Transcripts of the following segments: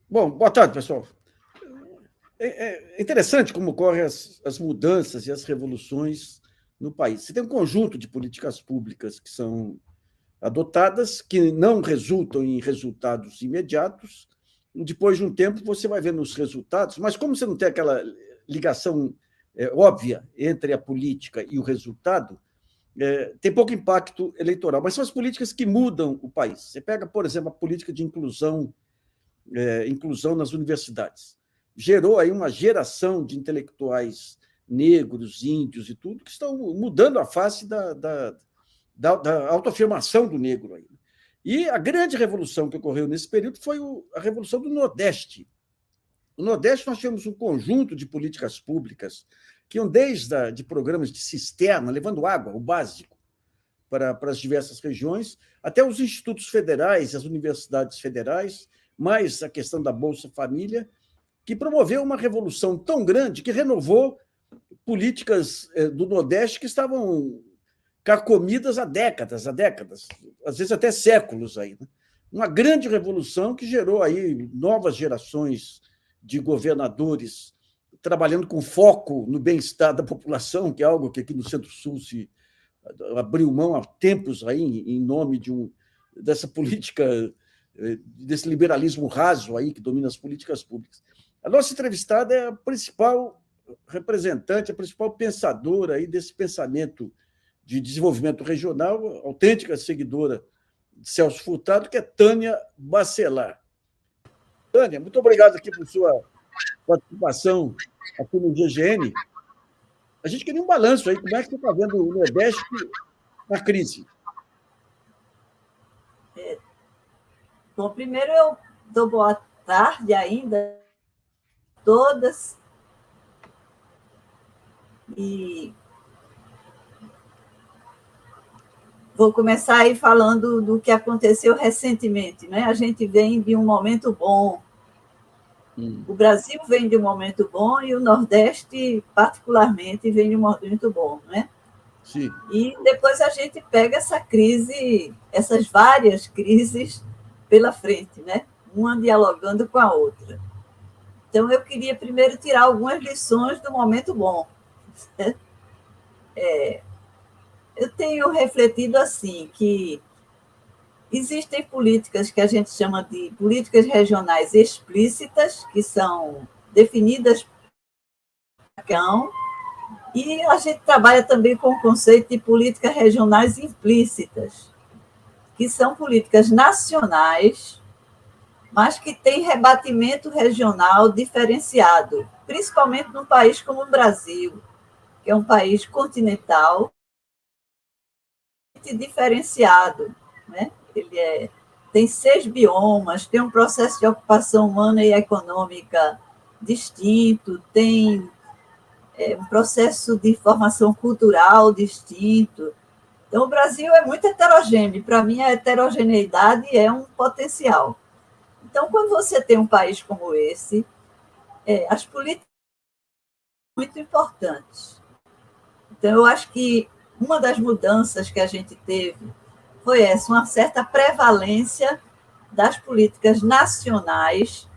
Bom, boa tarde, pessoal. É interessante como ocorrem as mudanças e as revoluções no país. Você tem um conjunto de políticas públicas que são adotadas, que não resultam em resultados imediatos, e depois de um tempo você vai vendo os resultados, mas como você não tem aquela ligação óbvia entre a política e o resultado, tem pouco impacto eleitoral. Mas são as políticas que mudam o país. Você pega, por exemplo, a política de inclusão nas universidades. Gerou aí uma geração de intelectuais negros, índios e tudo, que estão mudando a face da autoafirmação do negro. Aí. E a grande revolução que ocorreu nesse período foi a Revolução do Nordeste. No Nordeste, nós tínhamos um conjunto de políticas públicas que iam desde de programas de cisterna, levando água, o básico, para as diversas regiões, até os institutos federais, as universidades federais, mais a questão da Bolsa Família, que promoveu uma revolução tão grande que renovou políticas do Nordeste que estavam carcomidas há décadas, às vezes até séculos aí. Né? Uma grande revolução que gerou aí novas gerações de governadores trabalhando com foco no bem-estar da população, que é algo que aqui no Centro-Sul se abriu mão há tempos aí em nome dessa política, desse liberalismo raso aí que domina as políticas públicas. A nossa entrevistada é a principal representante, a principal pensadora aí desse pensamento de desenvolvimento regional, autêntica seguidora de Celso Furtado, que é Tânia Bacelar. Tânia, muito obrigado aqui por sua participação aqui no GGN. A gente queria um balanço aí, como é que você está vendo o Nordeste na crise? Bom, primeiro eu dou boa tarde ainda a todas. E vou começar aí falando do que aconteceu recentemente. Né? A gente vem de um momento bom. O Brasil vem de um momento bom e o Nordeste, particularmente, vem de um momento bom. Né? Sim. E depois a gente pega essa crise, essas várias crises pela frente, né? Uma dialogando com a outra. Então, eu queria primeiro tirar algumas lições do momento bom. Eu tenho refletido assim, que existem políticas que a gente chama de políticas regionais explícitas, que são definidas e a gente trabalha também com o conceito de políticas regionais implícitas, que são políticas nacionais, mas que têm rebatimento regional diferenciado, principalmente num país como o Brasil, que é um país continental, diferenciado, né? Ele tem 6 biomas, tem um processo de ocupação humana e econômica distinto, tem um processo de formação cultural distinto. Então, o Brasil é muito heterogêneo. Para mim, a heterogeneidade é um potencial. Então, quando você tem um país como esse, as políticas são muito importantes. Então, eu acho que uma das mudanças que a gente teve foi essa, uma certa prevalência das políticas nacionais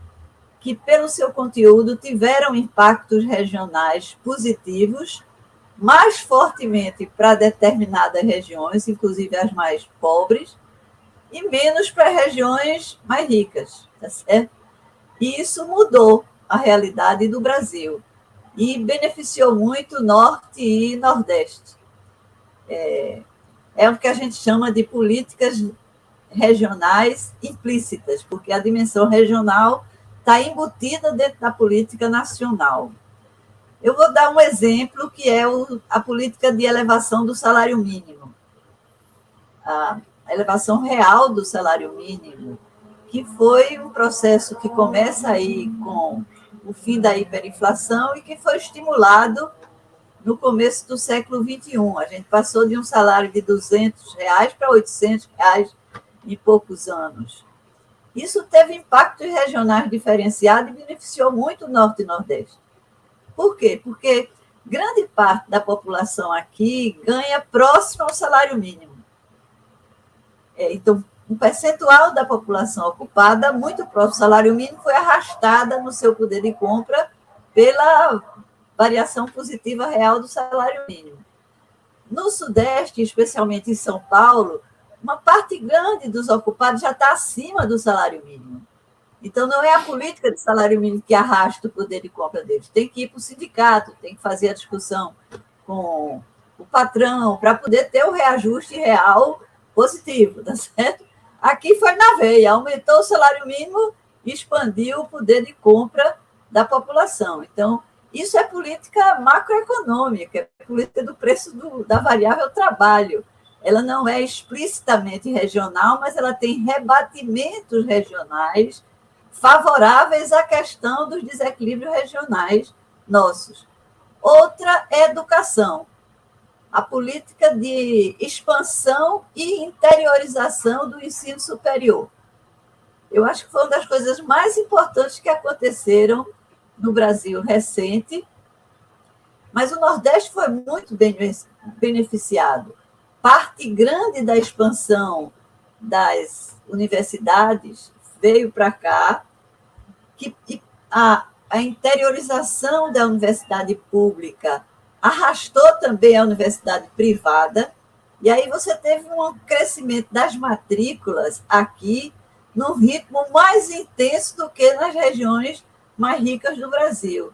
que, pelo seu conteúdo, tiveram impactos regionais positivos, mais fortemente para determinadas regiões, inclusive as mais pobres, e menos para regiões mais ricas, tá certo? E isso mudou a realidade do Brasil e beneficiou muito Norte e Nordeste. É o que a gente chama de políticas regionais implícitas, porque a dimensão regional está embutida dentro da política nacional. Eu vou dar um exemplo, que é a política de elevação do salário mínimo. A elevação real do salário mínimo, que foi um processo que começa aí com o fim da hiperinflação e que foi estimulado no começo do século XXI. A gente passou de um salário de R$200 para R$800 em poucos anos. Isso teve impactos regionais diferenciados e beneficiou muito o Norte e Nordeste. Por quê? Porque grande parte da população aqui ganha próximo ao salário mínimo. Então, um percentual da população ocupada, muito próximo do salário mínimo, foi arrastada no seu poder de compra pela variação positiva real do salário mínimo. No Sudeste, especialmente em São Paulo, uma parte grande dos ocupados já está acima do salário mínimo. Então, não é a política de salário mínimo que arrasta o poder de compra deles. Tem que ir para o sindicato, tem que fazer a discussão com o patrão para poder ter o reajuste real positivo, tá certo? Aqui foi na veia, aumentou o salário mínimo e expandiu o poder de compra da população. Então, isso é política macroeconômica, é política do preço da variável trabalho. Ela não é explicitamente regional, mas ela tem rebatimentos regionais favoráveis à questão dos desequilíbrios regionais nossos. Outra é educação. A política de expansão e interiorização do ensino superior. Eu acho que foi uma das coisas mais importantes que aconteceram no Brasil recente, mas o Nordeste foi muito bem beneficiado. Parte grande da expansão das universidades veio para cá, que a interiorização da universidade pública arrastou também a universidade privada, e aí você teve um crescimento das matrículas aqui num ritmo mais intenso do que nas regiões mais ricas do Brasil.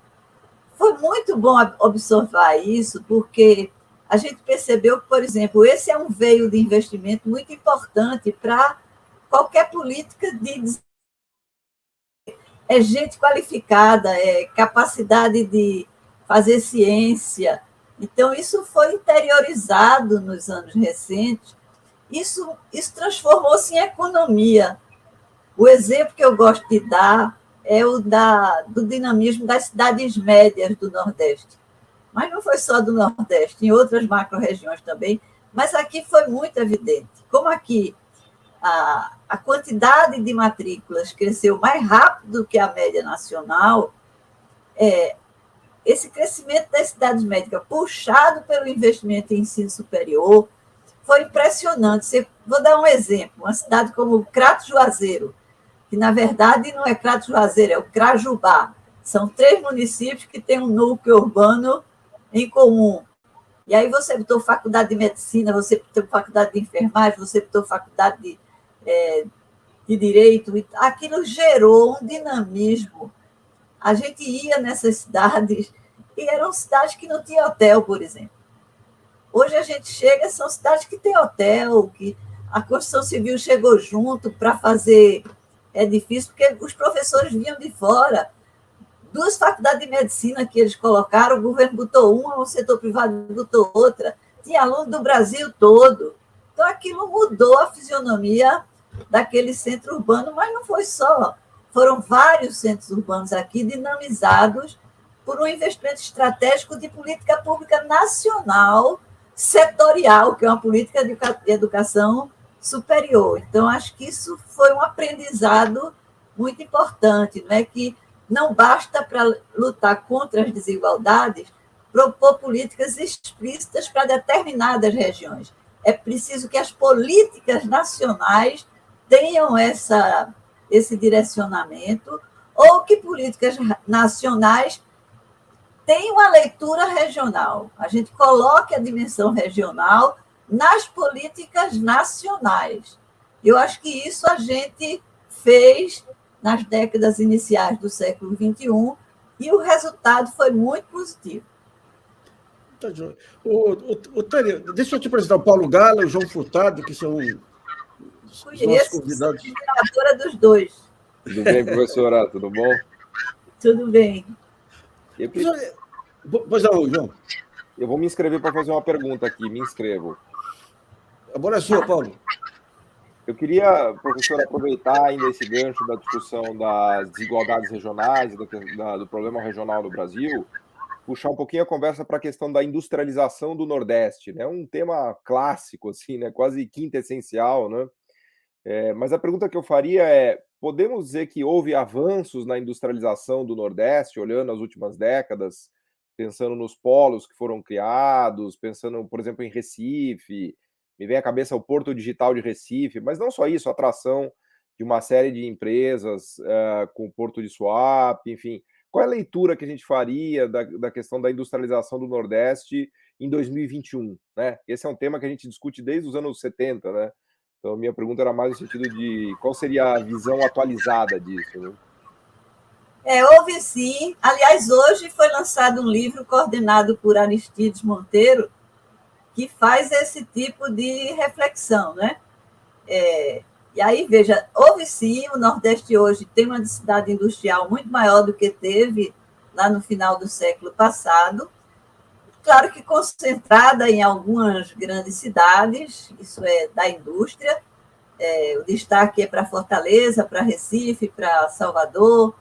Foi muito bom observar isso, porque a gente percebeu que, por exemplo, esse é um veio de investimento muito importante para qualquer política de gente qualificada, capacidade de fazer ciência. Então, isso foi interiorizado nos anos recentes. Isso transformou-se em economia. O exemplo que eu gosto de dar é o do dinamismo das cidades médias do Nordeste. Mas não foi só do Nordeste, em outras macro-regiões também, mas aqui foi muito evidente. Como aqui a quantidade de matrículas cresceu mais rápido que a média nacional, esse crescimento das cidades médicas, puxado pelo investimento em ensino superior, foi impressionante. Vou dar um exemplo, uma cidade como Crato Juazeiro, que, na verdade, não é Crato Juazeiro, é o Crajubá. São 3 municípios que têm um núcleo urbano em comum. E aí você botou faculdade de medicina, você botou faculdade de enfermagem, você botou faculdade de direito. Aquilo gerou um dinamismo. A gente ia nessas cidades, e eram cidades que não tinham hotel, por exemplo. Hoje a gente chega, são cidades que têm hotel, que a construção civil chegou junto para fazer edifício, porque os professores vinham de fora. 2 faculdades de medicina que eles colocaram, o governo botou uma, o setor privado botou outra, tinha aluno do Brasil todo. Então, aquilo mudou a fisionomia daquele centro urbano, mas não foi só. Foram vários centros urbanos aqui dinamizados por um investimento estratégico de política pública nacional, setorial, que é uma política de educação superior. Então, acho que isso foi um aprendizado muito importante, não é que não basta, para lutar contra as desigualdades, propor políticas explícitas para determinadas regiões. É preciso que as políticas nacionais tenham esse direcionamento, ou que políticas nacionais tenham uma leitura regional. A gente coloque a dimensão regional nas políticas nacionais. Eu acho que isso a gente fez nas décadas iniciais do século XXI, e o resultado foi muito positivo. Tá, Tânia, deixa eu te apresentar o Paulo Gala e o João Furtado, que são os nossos convidados. Sou admiradora dos dois. Tudo bem, professora? Tudo bom? Tudo bem. Pois não, João. Eu vou me inscrever para fazer uma pergunta aqui. Me inscrevo. A bola é sua, Paulo. Eu queria, professor, aproveitar ainda esse gancho da discussão das desigualdades regionais, do problema regional no Brasil, puxar um pouquinho a conversa para a questão da industrialização do Nordeste, né? Um tema clássico, assim, né? Quase quintessencial, né? Mas a pergunta que eu faria é: podemos dizer que houve avanços na industrialização do Nordeste, olhando as últimas décadas, pensando nos polos que foram criados, pensando, por exemplo, em Recife, Me vem à cabeça o Porto Digital de Recife, mas não só isso, a atração de uma série de empresas com o Porto de Suape, enfim. Qual é a leitura que a gente faria da questão da industrialização do Nordeste em 2021? Né? Esse é um tema que a gente discute desde os anos 70, né? Então, minha pergunta era mais no sentido de qual seria a visão atualizada disso, né? Houve sim. Aliás, hoje foi lançado um livro coordenado por Aristides Monteiro, que faz esse tipo de reflexão, né? E aí, veja, houve sim, o Nordeste hoje tem uma densidade industrial muito maior do que teve lá no final do século passado, claro que concentrada em algumas grandes cidades, isso é da indústria, o destaque é para Fortaleza, para Recife, para Salvador,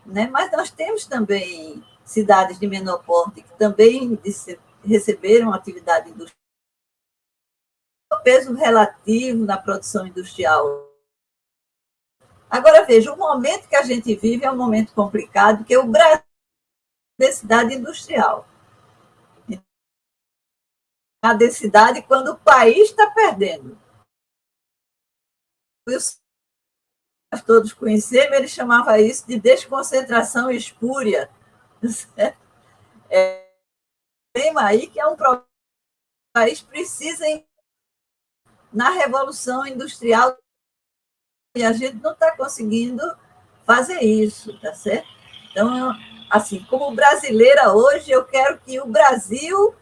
né? Mas nós temos também cidades de menor porte que também receberam atividade industrial. O peso relativo na produção industrial. Agora, veja, o momento que a gente vive é um momento complicado, porque o Brasil é densidade industrial. A densidade quando o país está perdendo. Nós todos conhecemos, ele chamava isso de desconcentração espúria. Tem aí que é um problema. O país precisa, na revolução industrial, e a gente não está conseguindo fazer isso, tá certo? Então, assim, como brasileira hoje, eu quero que o Brasil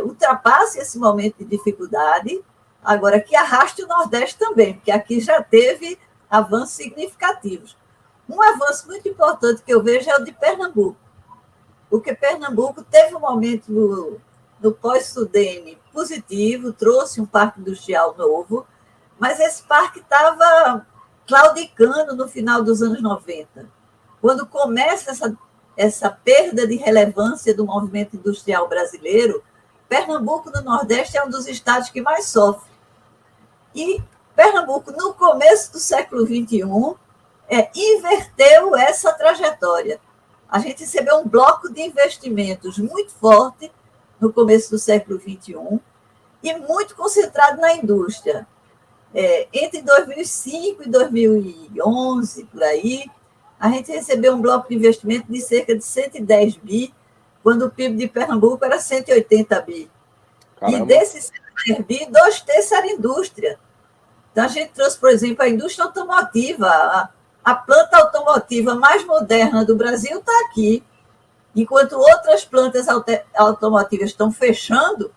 ultrapasse esse momento de dificuldade, agora que arraste o Nordeste também, porque aqui já teve avanços significativos. Um avanço muito importante que eu vejo é o de Pernambuco, porque Pernambuco teve um momento no pós-Sudene positivo, trouxe um parque industrial novo, mas esse parque estava claudicando no final dos anos 90. Quando começa essa perda de relevância do movimento industrial brasileiro, Pernambuco, no Nordeste, é um dos estados que mais sofre. E Pernambuco, no começo do século XXI, inverteu essa trajetória. A gente recebeu um bloco de investimentos muito forte no começo do século XXI e muito concentrado na indústria. Entre 2005 e 2011, por aí, a gente recebeu um bloco de investimento de cerca de 110 bi, quando o PIB de Pernambuco era 180 bi. Caramba. E desses 110 bi, 2/3 era indústria. Então, a gente trouxe, por exemplo, a indústria automotiva. A planta automotiva mais moderna do Brasil está aqui. Enquanto outras plantas automotivas estão fechando,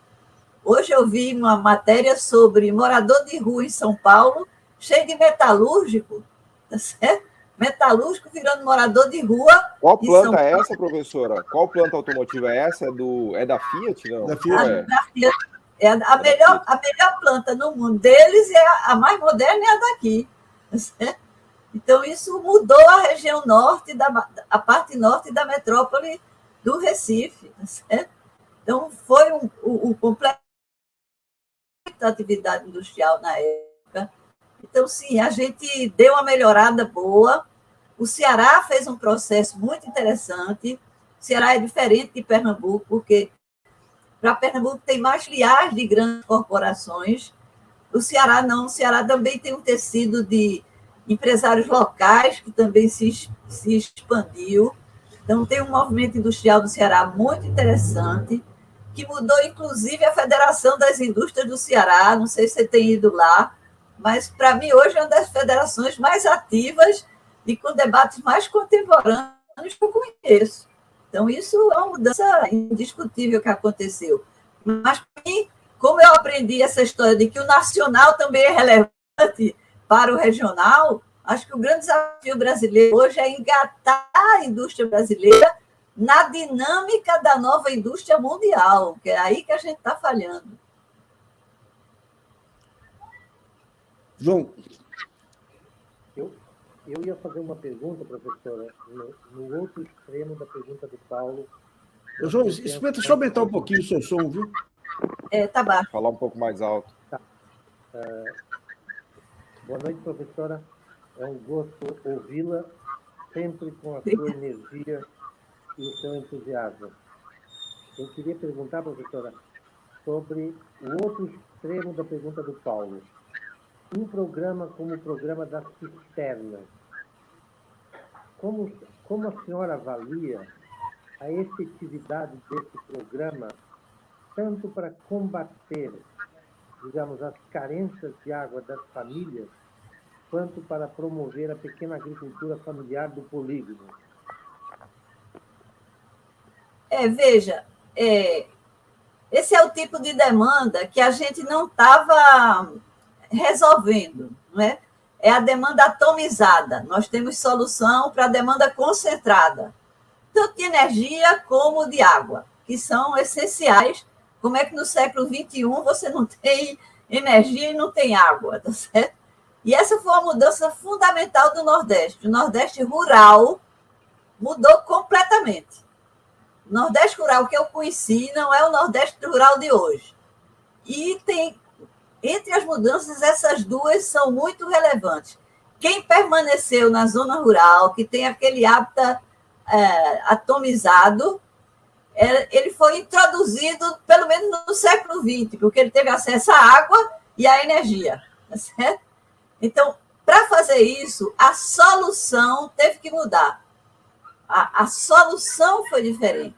hoje eu vi uma matéria sobre morador de rua em São Paulo, cheio de metalúrgico, tá certo? Metalúrgico virando morador de rua. Qual planta é essa, professora? Qual planta automotiva é essa? É da Fiat, não? Da Fiat. Da Fiat. A melhor planta no mundo deles é a mais moderna é a daqui. Tá certo? Então, isso mudou a região norte, a parte norte da metrópole do Recife. Tá certo? Então, foi um completo da atividade industrial na época. Então, sim, a gente deu uma melhorada boa. O Ceará fez um processo muito interessante. O Ceará é diferente de Pernambuco, porque para Pernambuco tem mais filiais de grandes corporações. O Ceará não. O Ceará também tem um tecido de empresários locais que também se expandiu. Então, tem um movimento industrial do Ceará muito interessante, que mudou, inclusive, a Federação das Indústrias do Ceará. Não sei se você tem ido lá, mas, para mim, hoje é uma das federações mais ativas e com debates mais contemporâneos que eu conheço. Então, isso é uma mudança indiscutível que aconteceu. Mas, para mim, como eu aprendi essa história de que o nacional também é relevante para o regional, acho que o grande desafio brasileiro hoje é engatar a indústria brasileira na dinâmica da nova indústria mundial, que é aí que a gente está falhando. João. Eu ia fazer uma pergunta, professora, no outro extremo da pergunta do Paulo. João, experimenta só aumentar um pouquinho o seu som, viu? Tá baixo. Falar um pouco mais alto. Tá. Boa noite, professora. É um gosto ouvi-la, sempre com a sua energia e o seu entusiasmo. Eu queria perguntar, professora, sobre o outro extremo da pergunta do Paulo. Um programa como o programa das cisternas, como a senhora avalia a efetividade desse programa, tanto para combater, digamos, as carências de água das famílias, quanto para promover a pequena agricultura familiar do polígono? Veja, esse é o tipo de demanda que a gente não estava resolvendo, não é? É a demanda atomizada. Nós temos solução para a demanda concentrada, tanto de energia como de água, que são essenciais. Como é que no século XXI você não tem energia e não tem água, tá certo? E essa foi uma mudança fundamental do Nordeste. O Nordeste rural mudou completamente. O Nordeste rural que eu conheci não é o Nordeste rural de hoje. E tem, entre as mudanças, essas duas são muito relevantes. Quem permaneceu na zona rural, que tem aquele hábitat atomizado, ele foi introduzido, pelo menos no século XX, porque ele teve acesso à água e à energia. Tá certo? Então, para fazer isso, a solução teve que mudar. A solução foi diferente.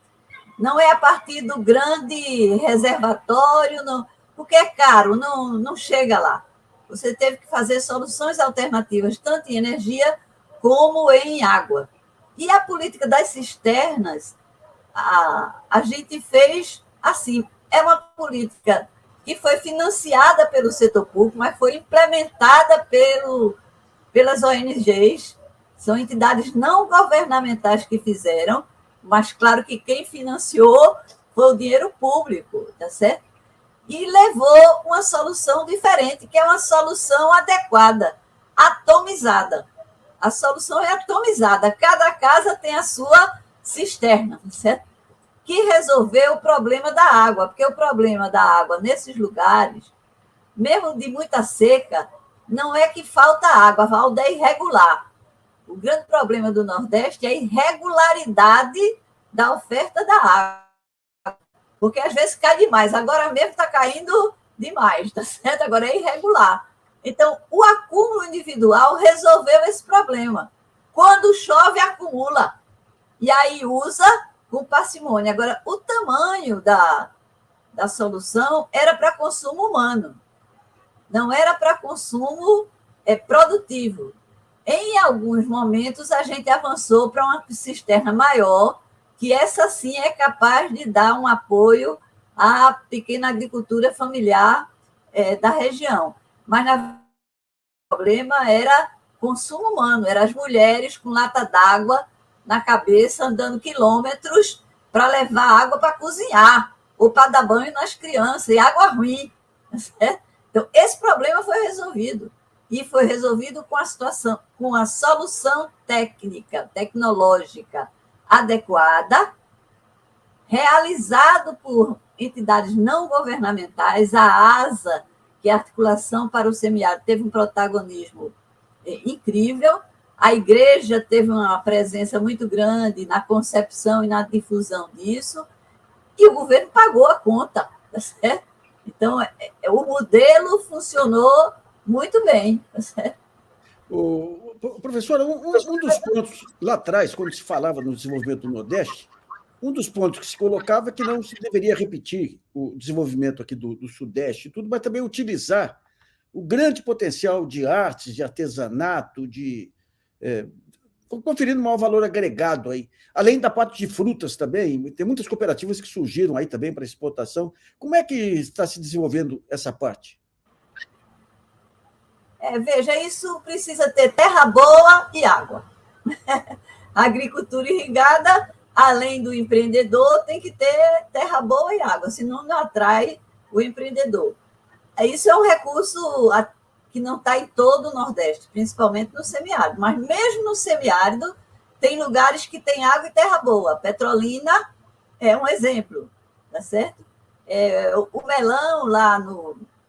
Não é a partir do grande reservatório, não, porque é caro, não chega lá. Você teve que fazer soluções alternativas, tanto em energia como em água. E a política das cisternas, a gente fez assim. É uma política que foi financiada pelo setor público, mas foi implementada pelas ONGs. São entidades não governamentais que fizeram, mas claro que quem financiou foi o dinheiro público, tá certo? E levou uma solução diferente, que é uma solução adequada, atomizada. A solução é atomizada. Cada casa tem a sua cisterna, tá certo? Que resolveu o problema da água, porque o problema da água nesses lugares, mesmo de muita seca, não é que falta água, a falta é irregular. O grande problema do Nordeste é a irregularidade da oferta da água, porque às vezes cai demais. Agora mesmo está caindo demais, tá certo? Agora é irregular. Então, o acúmulo individual resolveu esse problema. Quando chove, acumula. E aí usa com parcimônia. Agora, o tamanho da solução era para consumo humano, não era para consumo produtivo. Em alguns momentos, a gente avançou para uma cisterna maior, que essa sim é capaz de dar um apoio à pequena agricultura familiar da região. Mas o problema era consumo humano, eram as mulheres com lata d'água na cabeça, andando quilômetros para levar água para cozinhar ou para dar banho nas crianças, e água ruim. Certo? Então, esse problema foi resolvido. E foi resolvido com a solução técnica, tecnológica adequada, realizado por entidades não governamentais. A ASA, que é a Articulação para o Semiárido, teve um protagonismo incrível. A igreja teve uma presença muito grande na concepção e na difusão disso, e o governo pagou a conta, tá certo? Então, o modelo funcionou muito bem, tá certo? Professora, um dos pontos lá atrás, quando se falava no desenvolvimento do Nordeste, um dos pontos que se colocava é que não se deveria repetir o desenvolvimento aqui do Sudeste e tudo, mas também utilizar o grande potencial de artes, de artesanato, conferindo um maior valor agregado aí. Além da parte de frutas também, tem muitas cooperativas que surgiram aí também para exportação. Como é que está se desenvolvendo essa parte? Veja, isso precisa ter terra boa e água. A agricultura irrigada, além do empreendedor, tem que ter terra boa e água, senão não atrai o empreendedor. Isso é um recurso que não está em todo o Nordeste, principalmente no semiárido. Mas mesmo no semiárido, tem lugares que tem água e terra boa. Petrolina é um exemplo, tá certo? O melão lá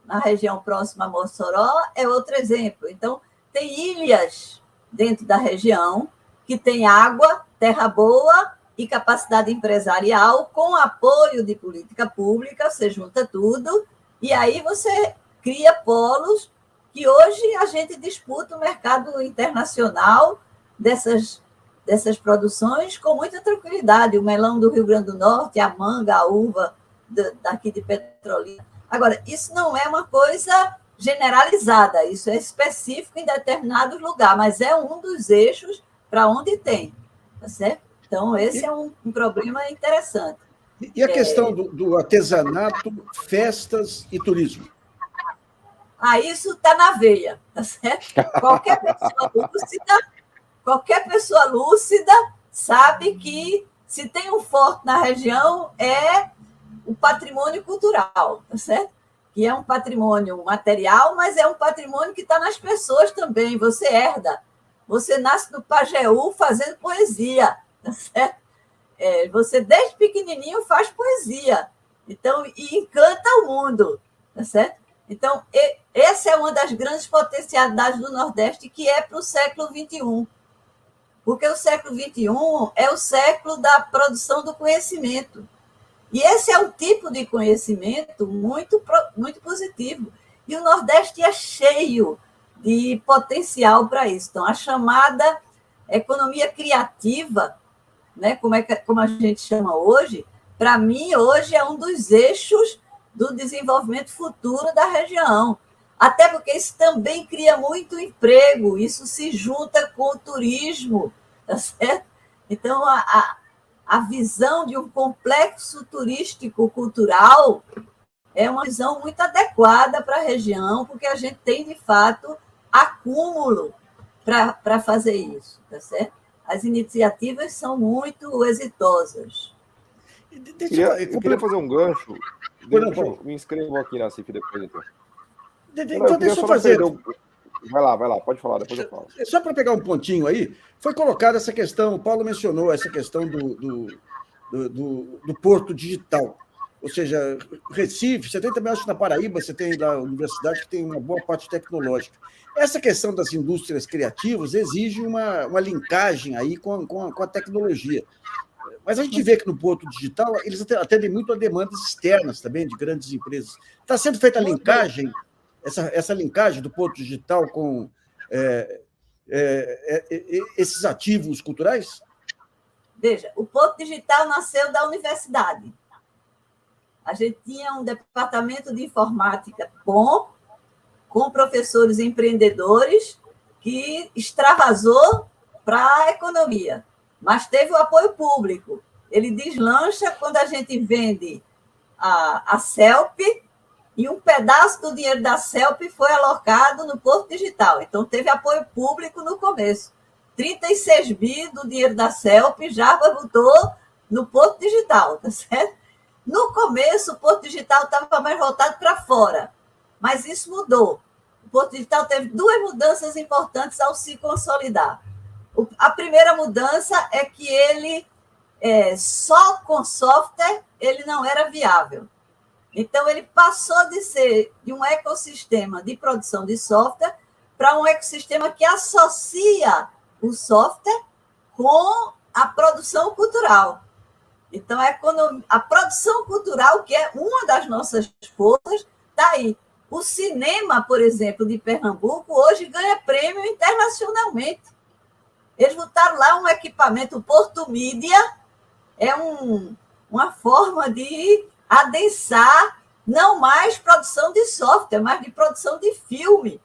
na região próxima a Mossoró é outro exemplo. Então, tem ilhas dentro da região que tem água, terra boa e capacidade empresarial, com apoio de política pública, você junta tudo E aí você cria polos que hoje a gente disputa o mercado internacional dessas produções com muita tranquilidade. O melão do Rio Grande do Norte, a manga, a uva daqui de Petrolina. Agora, isso não é uma coisa generalizada, isso é específico em determinados lugares, mas é um dos eixos para onde tem, tá certo? Então, esse é um problema interessante. E a questão do artesanato, festas e turismo? Isso está na veia, tá certo? Qualquer pessoa lúcida sabe que se tem um forte na região é o patrimônio cultural, tá certo? Que é um patrimônio material, mas é um patrimônio que está nas pessoas também. Você herda. Você nasce no Pajeú fazendo poesia, tá certo? Você, desde pequenininho, faz poesia. Então, e encanta o mundo, tá certo? Então, essa é uma das grandes potencialidades do Nordeste, que é para o século XXI. Porque o século XXI é o século da produção do conhecimento. E esse é um tipo de conhecimento muito, muito positivo. E o Nordeste é cheio de potencial para isso. Então, a chamada economia criativa, né, como a gente chama hoje, para mim, hoje é um dos eixos do desenvolvimento futuro da região. Até porque isso também cria muito emprego, isso se junta com o turismo, tá certo? Então, a visão de um complexo turístico-cultural é uma visão muito adequada para a região, porque a gente tem, de fato, acúmulo para fazer isso, tá certo? As iniciativas são muito exitosas. Eu queria fazer um gancho. Eu me inscrevo aqui na CIF depois, então. Então, deixa eu fazer. Vai lá, pode falar, depois eu falo. Só para pegar um pontinho aí, foi colocada essa questão, o Paulo mencionou essa questão do porto digital. Ou seja, Recife, você tem também, acho que na Paraíba, você tem lá a universidade que tem uma boa parte tecnológica. Essa questão das indústrias criativas exige uma linkagem aí com a tecnologia. Mas a gente vê que no porto digital eles atendem muito a demandas externas também, de grandes empresas. Está sendo feita a linkagem, essa linkagem do porto digital com esses ativos culturais? Veja, o porto digital nasceu da universidade. A gente tinha um departamento de informática com professores empreendedores que extravasou para a economia, mas teve o apoio público. Ele deslancha quando a gente vende a CELP e um pedaço do dinheiro da CELP foi alocado no Porto Digital. Então, teve apoio público no começo. 36 bi do dinheiro da CELP já botou no Porto Digital, tá certo? No começo, o Porto Digital estava mais voltado para fora, mas isso mudou. O Porto Digital teve duas mudanças importantes ao se consolidar. A primeira mudança é que ele, só com software, ele não era viável. Então, ele passou de ser de um ecossistema de produção de software para um ecossistema que associa o software com a produção cultural. Então, a produção cultural, que é uma das nossas forças, está aí. O cinema, por exemplo, de Pernambuco, hoje ganha prêmio internacionalmente. Eles botaram lá um equipamento, o Porto Mídia, é uma forma de adensar não mais produção de software, mas de produção de filme.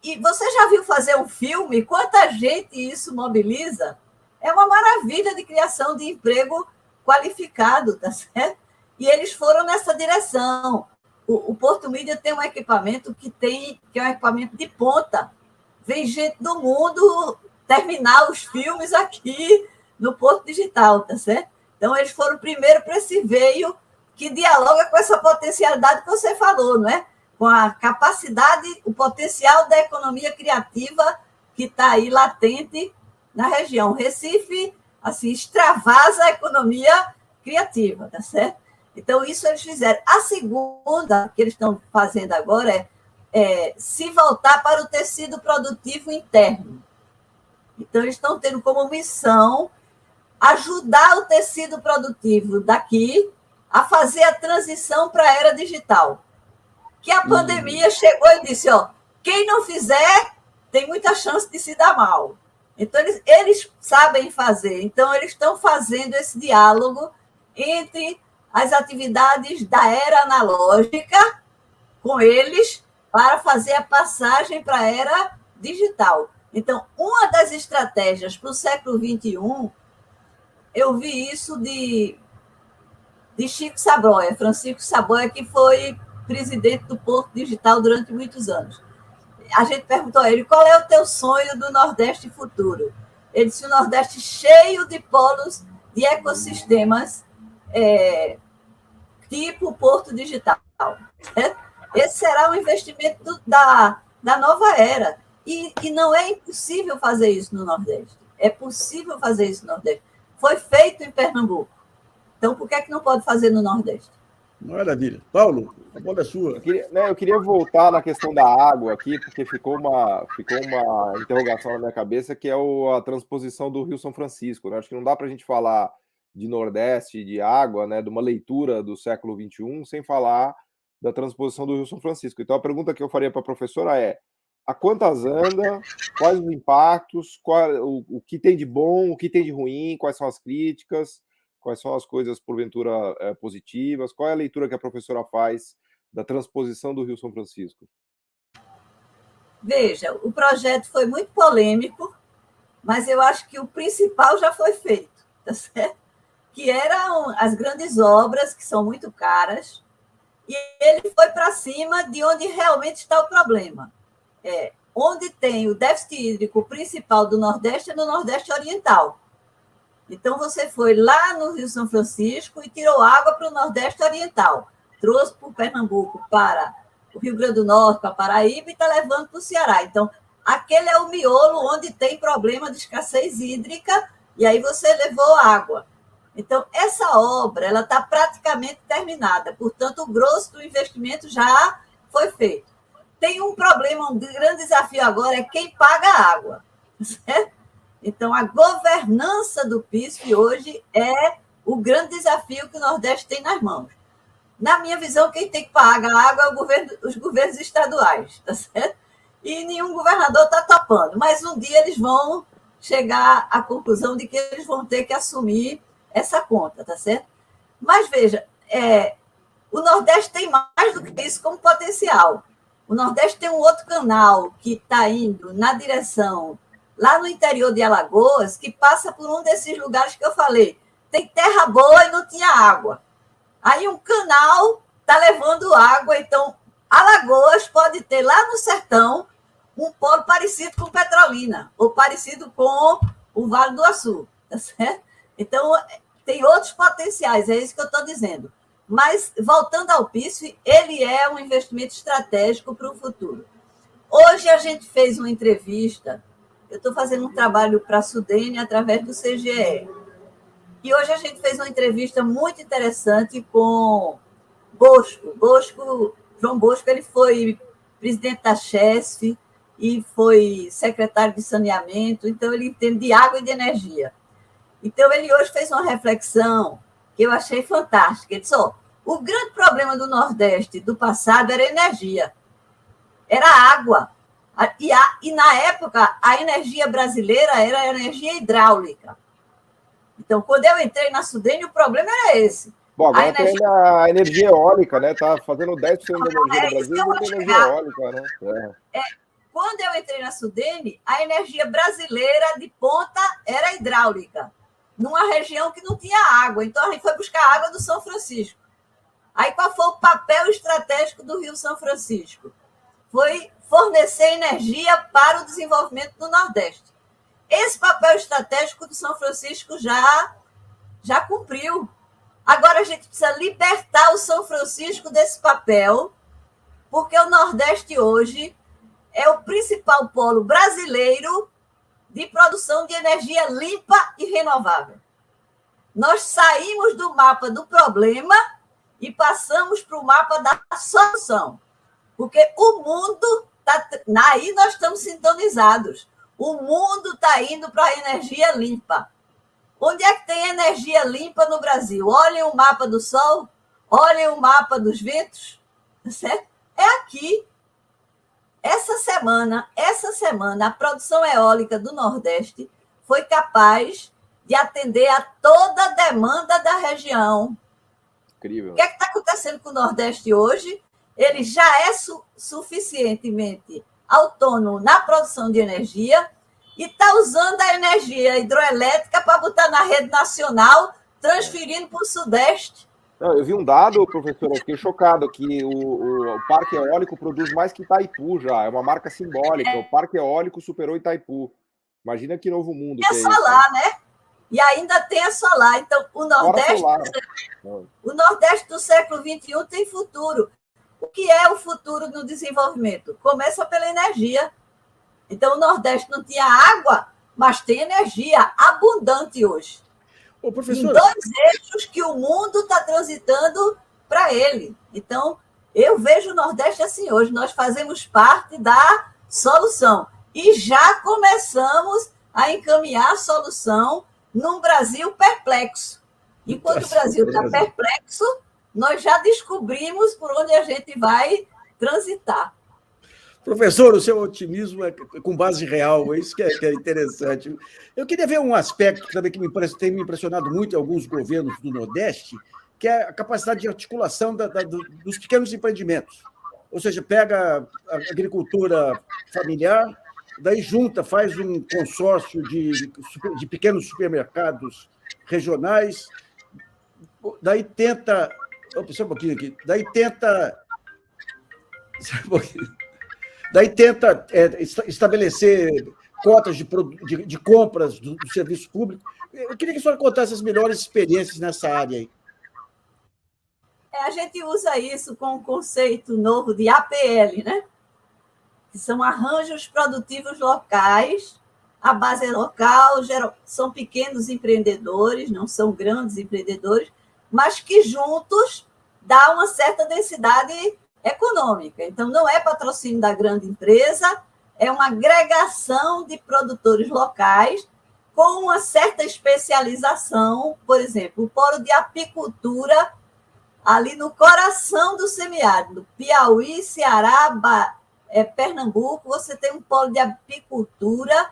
E você já viu fazer um filme? Quanta gente isso mobiliza? É uma maravilha de criação de emprego qualificado, tá certo? E eles foram nessa direção. O Porto Mídia tem um equipamento que é um equipamento de ponta. Vem gente do mundo terminar os filmes aqui no Porto Digital, tá certo? Então, eles foram primeiro para esse veio que dialoga com essa potencialidade que você falou, não é? Com a capacidade, o potencial da economia criativa que está aí latente na região. Recife, assim, extravasa a economia criativa, tá certo? Então, isso eles fizeram. A segunda que eles estão fazendo agora é se voltar para o tecido produtivo interno. Então, eles estão tendo como missão ajudar o tecido produtivo daqui a fazer a transição para a era digital. que a pandemia chegou e disse, ó, quem não fizer tem muita chance de se dar mal. Então, eles sabem fazer. Então, eles estão fazendo esse diálogo entre as atividades da era analógica com eles para fazer a passagem para a era digital. Então, uma das estratégias para o século XXI, eu vi isso de Chico Saboia, Francisco Saboia, que foi presidente do Porto Digital durante muitos anos. A gente perguntou a ele, qual é o teu sonho do Nordeste futuro? Ele disse, o Nordeste cheio de polos de ecossistemas tipo Porto Digital. Esse será o investimento da nova era. E não é impossível fazer isso no Nordeste. É possível fazer isso no Nordeste. Foi feito em Pernambuco. Então, por que é que não pode fazer no Nordeste? Maravilha. Paulo, a bola é sua. Eu queria voltar na questão da água aqui, porque ficou uma interrogação na minha cabeça, que é a transposição do Rio São Francisco. Né? Acho que não dá para a gente falar de Nordeste, de água, né, de uma leitura do século XXI, sem falar da transposição do Rio São Francisco. Então, a pergunta que eu faria para a professora é: a quantas anda, quais os impactos, o que tem de bom, o que tem de ruim, quais são as críticas, quais são as coisas, porventura, positivas, qual é a leitura que a professora faz da transposição do Rio São Francisco? Veja, o projeto foi muito polêmico, mas eu acho que o principal já foi feito, tá certo? Que eram as grandes obras, que são muito caras, e ele foi para cima de onde realmente está o problema. Onde tem o déficit hídrico principal do Nordeste é no Nordeste Oriental. Então, você foi lá no Rio São Francisco e tirou água para o Nordeste Oriental. Trouxe para o Pernambuco, para o Rio Grande do Norte, para Paraíba e está levando para o Ceará. Então, aquele é o miolo onde tem problema de escassez hídrica e aí você levou água. Então, essa obra ela está praticamente terminada. Portanto, o grosso do investimento já foi feito. Tem um problema, um grande desafio agora é quem paga a água, certo? Então, a governança do PISF hoje é o grande desafio que o Nordeste tem nas mãos. Na minha visão, quem tem que pagar a água é os governos estaduais, tá certo? E nenhum governador está topando. Mas um dia eles vão chegar à conclusão de que eles vão ter que assumir essa conta, tá certo? Mas, veja, o Nordeste tem mais do que isso como potencial. O Nordeste tem um outro canal que está indo na direção, lá no interior de Alagoas, que passa por um desses lugares que eu falei. Tem terra boa e não tinha água. Aí um canal está levando água, então Alagoas pode ter lá no sertão um polo parecido com Petrolina, ou parecido com o Vale do Açu, tá certo? Então, tem outros potenciais, é isso que eu estou dizendo. Mas, voltando ao PISF, ele é um investimento estratégico para o futuro. Hoje a gente fez uma entrevista, eu estou fazendo um trabalho para a Sudene através do CGE. E hoje a gente fez uma entrevista muito interessante com João Bosco, ele foi presidente da Chesf e foi secretário de saneamento, então ele entende de água e de energia. Então, ele hoje fez uma reflexão que eu achei fantástica. Ele disse, o grande problema do Nordeste do passado era energia, era água. E, na época, a energia brasileira era a energia hidráulica. Então, quando eu entrei na Sudene, o problema era esse. Bom, agora tem a energia eólica, né? Está fazendo 10% da energia do Brasil e tem energia eólica, né? Quando eu entrei na Sudene, a energia brasileira de ponta era hidráulica, numa região que não tinha água. Então, a gente foi buscar água do São Francisco. Aí, qual foi o papel estratégico do Rio São Francisco? Foi fornecer energia para o desenvolvimento do Nordeste. Esse papel estratégico do São Francisco já cumpriu. Agora, a gente precisa libertar o São Francisco desse papel, porque o Nordeste hoje é o principal polo brasileiro de produção de energia limpa e renovável. Nós saímos do mapa do problema e passamos para o mapa da solução. Porque o mundo está... Aí nós estamos sintonizados. O mundo está indo para a energia limpa. Onde é que tem energia limpa no Brasil? Olhem o mapa do sol, olhem o mapa dos ventos, certo? é aqui. Essa semana, a produção eólica do Nordeste foi capaz de atender a toda a demanda da região. Incrível. O que está acontecendo com o Nordeste hoje? Ele já é suficientemente autônomo na produção de energia e está usando a energia hidroelétrica para botar na rede nacional, transferindo para o Sudeste. Eu vi um dado, professor, eu fiquei chocado, que o parque eólico produz mais que Itaipu já, é uma marca simbólica, o parque eólico superou Itaipu. Imagina que novo mundo que é isso. Solar, né? E ainda tem a solar. Então, o Nordeste do século XXI tem futuro. O que é o futuro no desenvolvimento? Começa pela energia. Então, o Nordeste não tinha água, mas tem energia abundante hoje. Ô, professor, em 2 eixos que o mundo está transitando para ele. Então, eu vejo o Nordeste assim hoje. Nós fazemos parte da solução. E já começamos a encaminhar a solução num Brasil perplexo. Enquanto o Brasil está perplexo, nós já descobrimos por onde a gente vai transitar. Professor, o seu otimismo é com base real, é isso que é interessante. Eu queria ver um aspecto também que tem me impressionado muito em alguns governos do Nordeste, que é a capacidade de articulação dos pequenos empreendimentos. Ou seja, pega a agricultura familiar, daí junta, faz um consórcio de pequenos supermercados regionais, daí tenta... Só um pouquinho aqui. Daí tenta estabelecer cotas de compras do serviço público. Eu queria que a senhora contasse as melhores experiências nessa área aí. A gente usa isso com um conceito novo de APL, né? Que são arranjos produtivos locais, a base é local, são pequenos empreendedores, não são grandes empreendedores, mas que juntos dá uma certa densidade econômica. Então, não é patrocínio da grande empresa, é uma agregação de produtores locais com uma certa especialização. Por exemplo, o polo de apicultura, ali no coração do semiárido, Piauí, Ceará, Pernambuco, você tem um polo de apicultura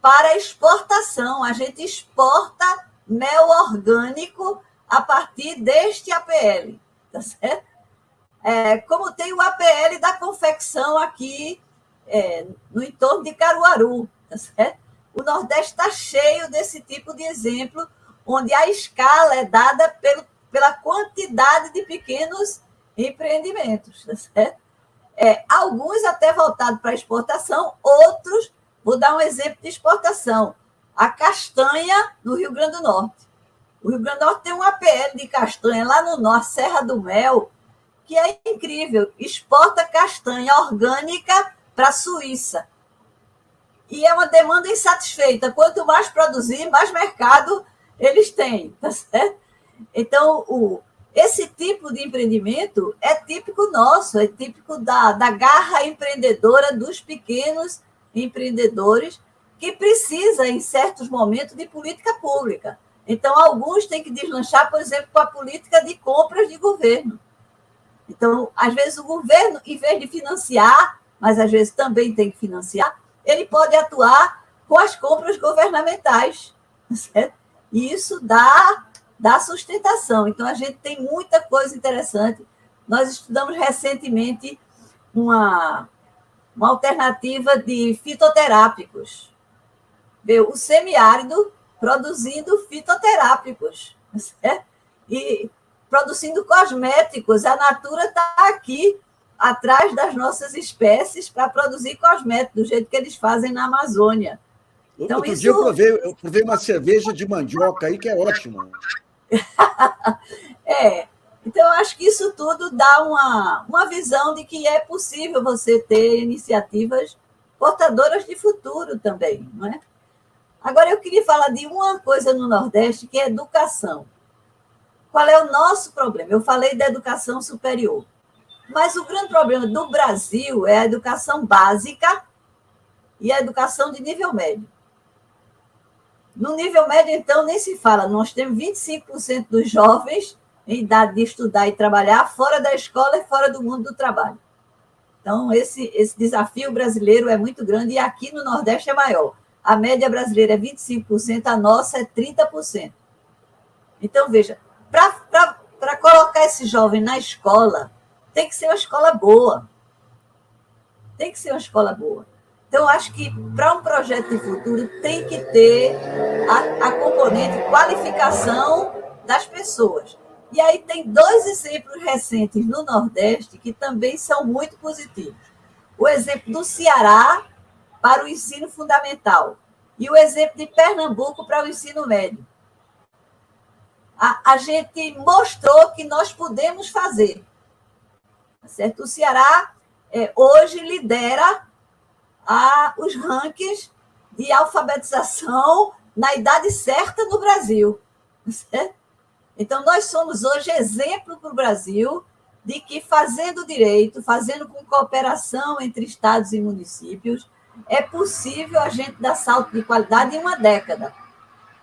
para exportação. A gente exporta mel orgânico a partir deste APL, tá certo? Como tem o APL da confecção aqui no entorno de Caruaru, tá certo? O Nordeste está cheio desse tipo de exemplo, onde a escala é dada pela quantidade de pequenos empreendimentos, tá certo? Alguns até voltados para exportação, outros, vou dar um exemplo de exportação, a castanha no Rio Grande do Norte. O Rio Grande do Norte tem um APL de castanha lá no norte, Serra do Mel, que é incrível, exporta castanha orgânica para a Suíça. E é uma demanda insatisfeita. Quanto mais produzir, mais mercado eles têm, tá certo? Então, esse tipo de empreendimento é típico nosso, é típico da garra empreendedora dos pequenos empreendedores que precisa, em certos momentos, de política pública. Então, alguns têm que deslanchar, por exemplo, com a política de compras de governo. Então, às vezes, o governo, em vez de financiar, mas às vezes também tem que financiar, ele pode atuar com as compras governamentais, certo? E isso dá sustentação. Então, a gente tem muita coisa interessante. Nós estudamos recentemente uma alternativa de fitoterápicos. O semiárido produzindo fitoterápicos, certo? E produzindo cosméticos. A Natura está aqui atrás das nossas espécies para produzir cosméticos, do jeito que eles fazem na Amazônia. Então, Outro dia eu provei uma cerveja de mandioca aí, que é ótima. Então, eu acho que isso tudo dá uma visão de que é possível você ter iniciativas portadoras de futuro também, não é? Agora, eu queria falar de uma coisa no Nordeste, que é educação. Qual é o nosso problema? Eu falei da educação superior. Mas o grande problema do Brasil é a educação básica e a educação de nível médio. No nível médio, então, nem se fala. Nós temos 25% dos jovens em idade de estudar e trabalhar fora da escola e fora do mundo do trabalho. Então, esse desafio brasileiro é muito grande e aqui no Nordeste é maior. A média brasileira é 25%, a nossa é 30%. Então, veja, para colocar esse jovem na escola, tem que ser uma escola boa. Tem que ser uma escola boa. Então, acho que para um projeto de futuro tem que ter a componente qualificação das pessoas. E aí tem 2 exemplos recentes no Nordeste que também são muito positivos. O exemplo do Ceará para o ensino fundamental e o exemplo de Pernambuco para o ensino médio. A gente mostrou que nós podemos fazer. Certo? O Ceará hoje lidera os rankings de alfabetização na idade certa no Brasil. Certo? Então, nós somos hoje exemplo para o Brasil de que, fazendo direito, fazendo com cooperação entre estados e municípios, é possível a gente dar salto de qualidade em uma década.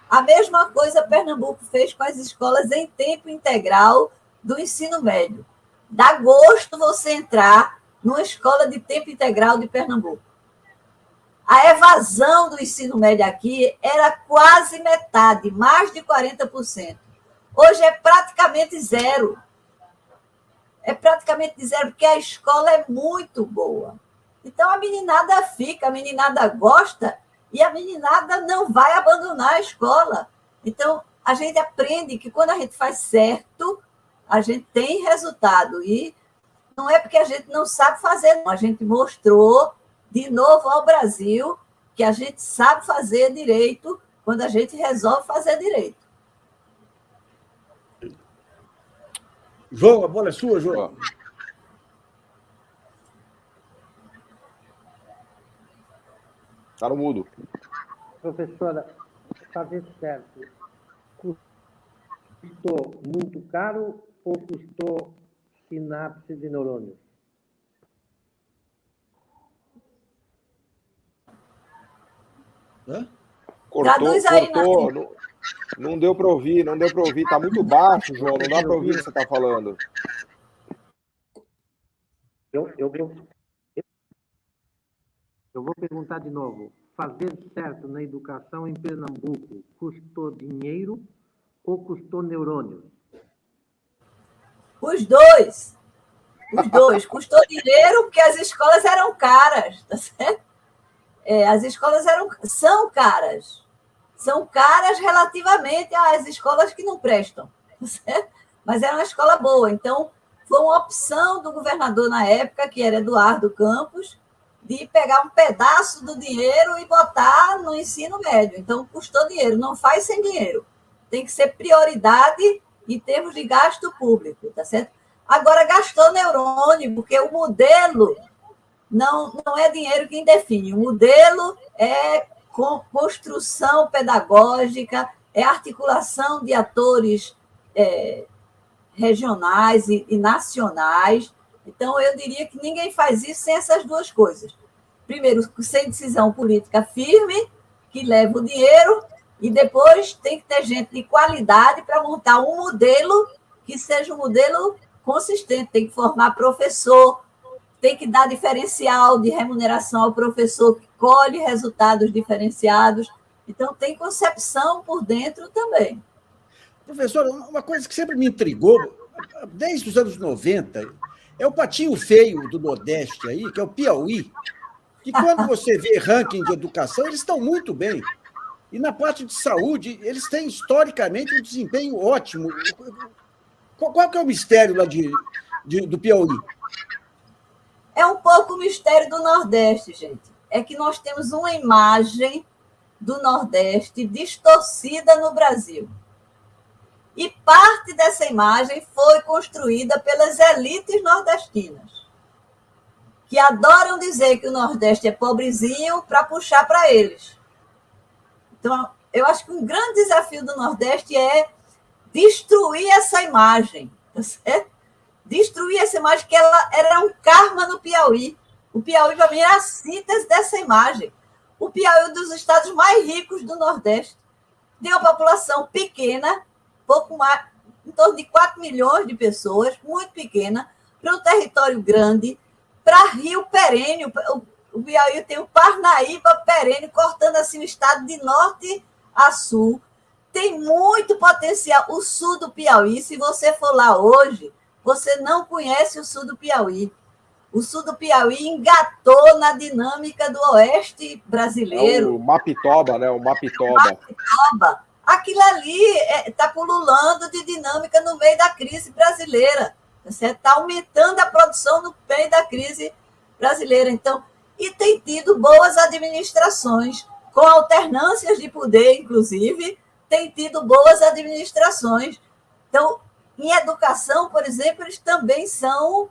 A mesma coisa Pernambuco fez com as escolas em tempo integral do ensino médio. Dá gosto você entrar numa escola de tempo integral de Pernambuco. A evasão do ensino médio aqui era quase metade, mais de 40%. Hoje é praticamente zero. É praticamente zero, porque a escola é muito boa. Então, a meninada fica, a meninada gosta e a meninada não vai abandonar a escola. Então, a gente aprende que quando a gente faz certo, a gente tem resultado. E não é porque a gente não sabe fazer, não. A gente mostrou de novo ao Brasil que a gente sabe fazer direito quando a gente resolve fazer direito. João, a bola é sua, João. Está no mudo. Professora, fazer certo custou muito caro ou custou sinapse de neurônios? Cortou. Não deu para ouvir, Está muito baixo, João, não dá para ouvir o que você está falando. Eu vou perguntar de novo. Fazer certo na educação em Pernambuco custou dinheiro ou custou neurônios? Os dois. Custou dinheiro porque as escolas eram caras, tá certo? As escolas são caras. São caras relativamente às escolas que não prestam, tá certo? Mas era uma escola boa. Então, foi uma opção do governador na época, que era Eduardo Campos, de pegar um pedaço do dinheiro e botar no ensino médio. Então, custou dinheiro. Não faz sem dinheiro. Tem que ser prioridade em termos de gasto público, tá certo? Agora, gastou neurônio, porque o modelo não é dinheiro quem define. O modelo é construção pedagógica, é articulação de atores regionais e nacionais. Então, eu diria que ninguém faz isso sem essas duas coisas. Primeiro, sem decisão política firme, que leva o dinheiro, e depois tem que ter gente de qualidade para montar um modelo que seja um modelo consistente. Tem que formar professor, tem que dar diferencial de remuneração ao professor que colhe resultados diferenciados. Então, tem concepção por dentro também. Professora, uma coisa que sempre me intrigou, desde os anos 90, é o patinho feio do Nordeste aí, que é o Piauí, que quando você vê ranking de educação, eles estão muito bem. E na parte de saúde, eles têm historicamente um desempenho ótimo. Qual que é o mistério lá do Piauí? É um pouco o mistério do Nordeste, gente. É que nós temos uma imagem do Nordeste distorcida no Brasil. E parte dessa imagem foi construída pelas elites nordestinas, que adoram dizer que o Nordeste é pobrezinho para puxar para eles. Então, eu acho que um grande desafio do Nordeste é destruir essa imagem, tá certo? Destruir essa imagem, que ela era um karma no Piauí. O Piauí, para mim, era a síntese dessa imagem. O Piauí é um dos estados mais ricos do Nordeste. Tem uma população pequena, pouco mais, em torno de 4 milhões de pessoas, muito pequena, para um território grande, para rio perêneo. O Piauí tem o Parnaíba perêneo, cortando assim o estado de norte a sul. Tem muito potencial. O sul do Piauí, se você for lá hoje, você não conhece o sul do Piauí. O sul do Piauí engatou na dinâmica do oeste brasileiro. É o Mapitoba, né? O Mapitoba. Mapitoba. Aquilo ali está pululando de dinâmica no meio da crise brasileira. Você está aumentando a produção no meio da crise brasileira. Então, e tem tido boas administrações, com alternâncias de poder, inclusive, tem tido boas administrações. Então, em educação, por exemplo, eles também são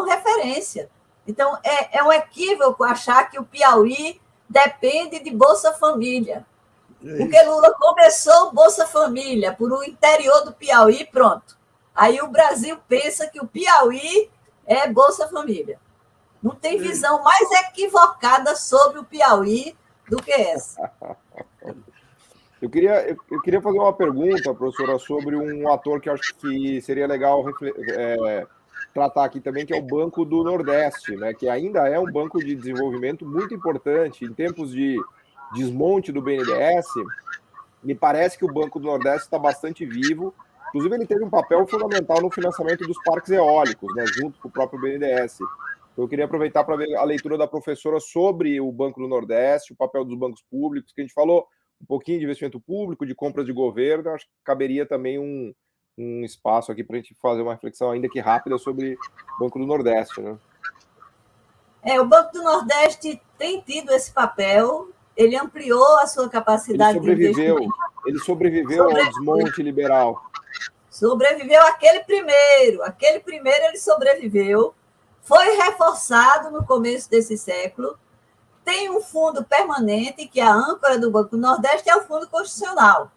referência. Então, é um equívoco achar que o Piauí depende de Bolsa Família. Porque Lula começou o Bolsa Família por o interior do Piauí, pronto. Aí o Brasil pensa que o Piauí é Bolsa Família. Não tem visão mais equivocada sobre o Piauí do que essa. Eu queria fazer uma pergunta, professora, sobre um ator que eu acho que seria legal tratar aqui também, que é o Banco do Nordeste, né? Que ainda é um banco de desenvolvimento muito importante. Em tempos de desmonte do BNDES, me parece que o Banco do Nordeste está bastante vivo. Inclusive, ele teve um papel fundamental no financiamento dos parques eólicos, né? Junto com o próprio BNDES. Eu queria aproveitar para ver a leitura da professora sobre o Banco do Nordeste, o papel dos bancos públicos, que a gente falou um pouquinho de investimento público, de compras de governo. Acho que caberia também um espaço aqui para a gente fazer uma reflexão, ainda que rápida, sobre o Banco do Nordeste, né? O Banco do Nordeste tem tido esse papel, ele ampliou a sua capacidade de investimento. Ele sobreviveu ao desmonte liberal. Sobreviveu aquele primeiro ele sobreviveu, foi reforçado no começo desse século, tem um fundo permanente, que é a âncora do Banco do Nordeste, é o Fundo Constitucional.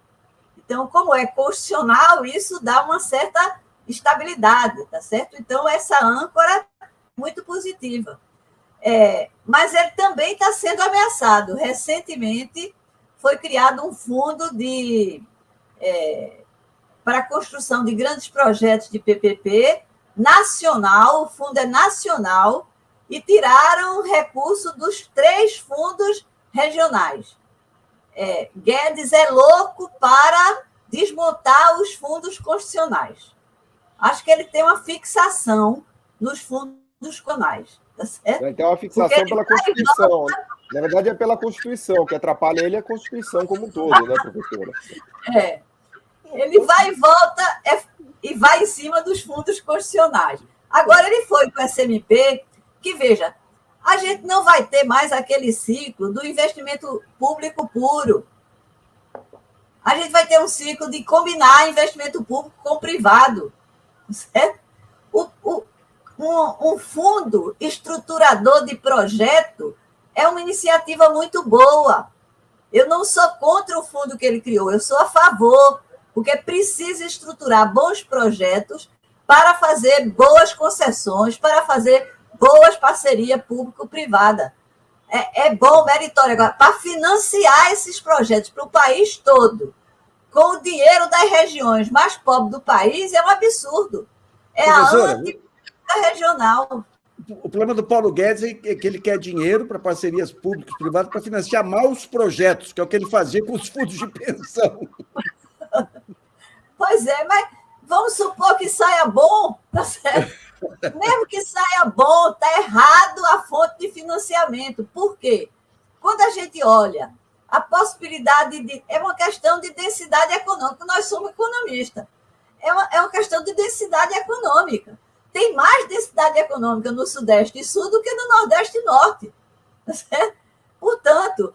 Então, como é constitucional, isso dá uma certa estabilidade, tá certo? Então, essa âncora é muito positiva. Mas ele também está sendo ameaçado. Recentemente, foi criado um fundo para a construção de grandes projetos de PPP nacional, o fundo é nacional, e tiraram recurso dos 3 fundos regionais. Guedes é louco para desmontar os fundos constitucionais. Acho que ele tem uma fixação nos fundos constitucionais. Tá certo? Ele tem uma fixação pela Constituição. Na verdade, é pela Constituição, que atrapalha ele a Constituição como um todo, né, professora? Ele vai e volta e vai em cima dos fundos constitucionais. Agora, ele foi com o SMP, que, veja, a gente não vai ter mais aquele ciclo do investimento público puro. A gente vai ter um ciclo de combinar investimento público com privado. Certo? Um fundo estruturador de projeto é uma iniciativa muito boa. Eu não sou contra o fundo que ele criou, eu sou a favor, porque precisa estruturar bons projetos para fazer boas concessões, para fazer boas parcerias público-privada. É bom, meritório. Agora, para financiar esses projetos para o país todo, com o dinheiro das regiões mais pobres do país, é um absurdo. É a antipolítica regional. O problema do Paulo Guedes é que ele quer dinheiro para parcerias públicas e privadas para financiar maus projetos, que é o que ele fazia com os fundos de pensão. Pois é, mas vamos supor que saia bom, tá certo? Mesmo que saia bom, está errado a fonte de financiamento. Por quê? Quando a gente olha a possibilidade de... É uma questão de densidade econômica. Nós somos economistas. É uma questão de densidade econômica. Tem mais densidade econômica no Sudeste e Sul do que no Nordeste e Norte. Tá certo? Portanto,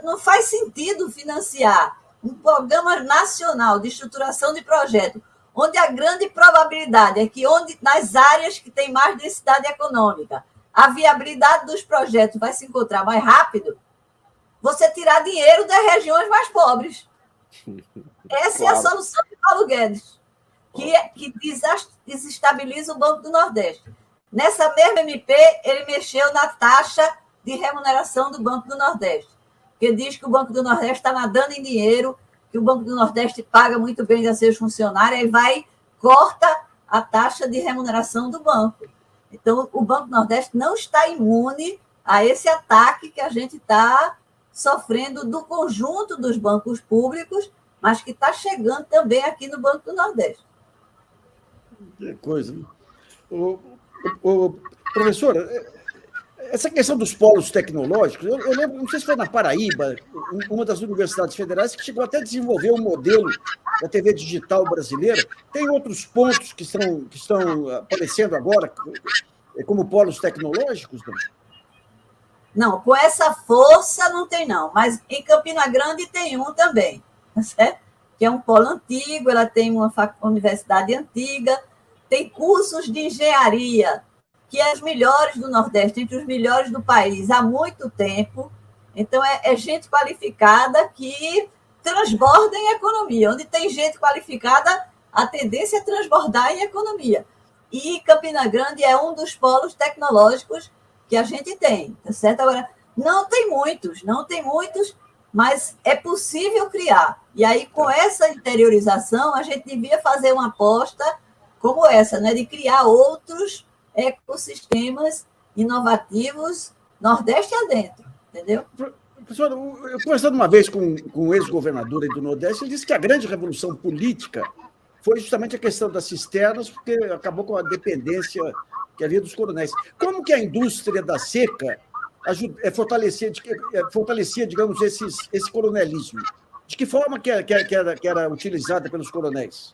não faz sentido financiar um programa nacional de estruturação de projeto, onde a grande probabilidade é que nas áreas que tem mais densidade econômica, a viabilidade dos projetos vai se encontrar mais rápido, você tirar dinheiro das regiões mais pobres. Essa é a solução de Paulo Guedes, que desestabiliza o Banco do Nordeste. Nessa mesma MP, ele mexeu na taxa de remuneração do Banco do Nordeste, que diz que o Banco do Nordeste está nadando em dinheiro, que o Banco do Nordeste paga muito bem a seus funcionários, aí corta a taxa de remuneração do banco. Então, o Banco do Nordeste não está imune a esse ataque que a gente está sofrendo do conjunto dos bancos públicos, mas que está chegando também aqui no Banco do Nordeste. Que coisa. Professora, essa questão dos polos tecnológicos, eu lembro, não sei se foi na Paraíba, uma das universidades federais que chegou até a desenvolver um modelo da TV digital brasileira. Tem outros pontos que estão aparecendo agora como polos tecnológicos? Não, com essa força não tem, não. Mas em Campina Grande tem um também, certo? Que é um polo antigo, ela tem uma universidade antiga, tem cursos de engenharia, que é os melhores do Nordeste, entre os melhores do país, há muito tempo. Então, é gente qualificada que transborda em economia. Onde tem gente qualificada, a tendência é transbordar em economia. E Campina Grande é um dos polos tecnológicos que a gente tem, tá certo? Agora, não tem muitos, mas é possível criar. E aí, com essa interiorização, a gente devia fazer uma aposta como essa, né? De criar outros ecossistemas inovativos Nordeste adentro, entendeu? Professor, eu conversando uma vez com um ex-governador do Nordeste, ele disse que a grande revolução política foi justamente a questão das cisternas, porque acabou com a dependência que havia dos coronéis. Como que a indústria da seca fortalecia, digamos, esse coronelismo? De que forma que era utilizada pelos coronéis?